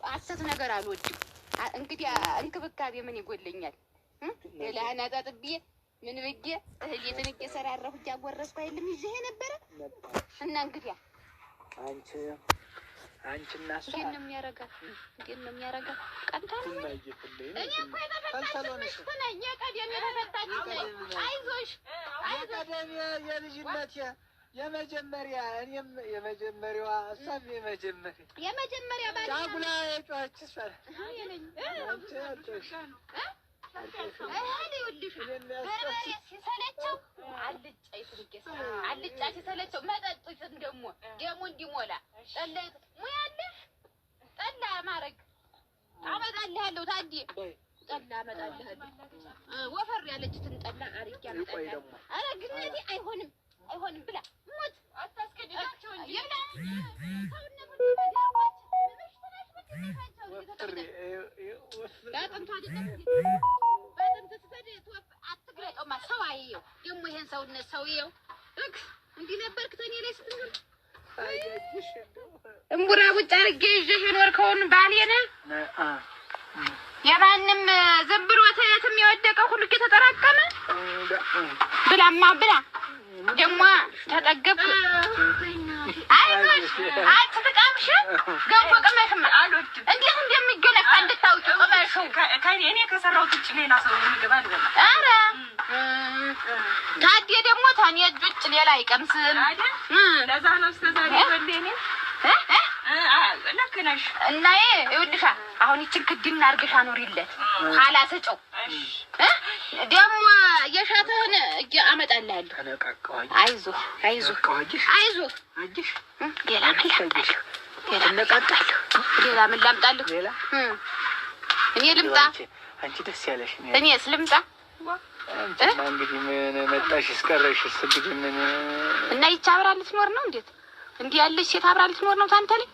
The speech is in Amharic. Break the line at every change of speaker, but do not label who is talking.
አሰት ነገር አልወድም። እንግዲህ እንክብካቤ ምን ይጎለኛል? ለሃና ጣጥቤ ምን ብዬ እህሌትን እየሰራራሁ እያጎረስኩ አይልም ይዤ ነበረ እና እንግዲህ
አንቺና እሷ
እንዴት ነው የሚያረጋት? ቀንታ ነው እኔ እኮ የተፈታች ነኝ። የቀደም የተፈታች ነኝ። አይዞሽ
የቀደም የልጅነት የመጀመሪያ እኔም የመጀመሪያዋ እሷም የመጀመሪያ ባል ጫጉላ የጮኸች እሷ
በርበሬ ሲሰለቸው አልጫ ሲሰለቸው መጠጡትን ደግሞ እንዲሞላ ሙያለሽ ጠላ ማረግ አመጣልሃለሁ። ታዲ ጠላ አመጣልሃለሁ። ወፈር ያለችትን ጠላ አርጌ አመጣልሃለሁ። ኧረ ግነቴ አይሆንም ብላ ሞት አታስከድዳቸው እንጂ ደግሞ ይሄን ሰውነት ሰውየው እንዲህ ነበርክ ተኔ ላይ ስትኖር እምቡራ ቡጭ አድርጌ ይዤሽ የኖርከውን ባሌን የማንም ዝም ብሎ ተየትም የወደቀ ሁሉ እየተጠራቀመ ብላማ ብላ ደግሞ ተጠገብኩ። አይዞሽ አትጥቀምሽ ገንፎ ቅመሽም አልወድም። እንዴት እንደሚገነፋ እንድታውቂ ቅመሹ እኔ ከሰራሁት ውጭ ሌላ ሰው የሚገባ አይደለም። ኧረ ታዲያ ደግሞ ታኔ እጅ ሌላ አይቀምስም አይደል? ለዛ ነው ስተዛሬ ወንዴኔ ልክ ነሽ። እና ይኸውልሽ አሁን ይችን ክድና አድርገሽ አኖሪለት ኋላ ስጨው ደግሞ የሻተህን አመጣልሃለሁ። ተነቃቃኝ። አይዞህ ሌላ ምን ላምጣልህ? ሌላ ምን ላምጣልህ? እኔ ልምጣ?
አንቺ ደስ ያለሽ
እኔስ ልምጣ?
እንግዲህ ምን መጣሽ እስቀረሽስ እንግዲህ ምን
እና ይቻ አብራ ልትኖር ነው? እንዴት እንዲህ ያለች ሴት አብራ ልትኖር ነው ታንተ ላይ?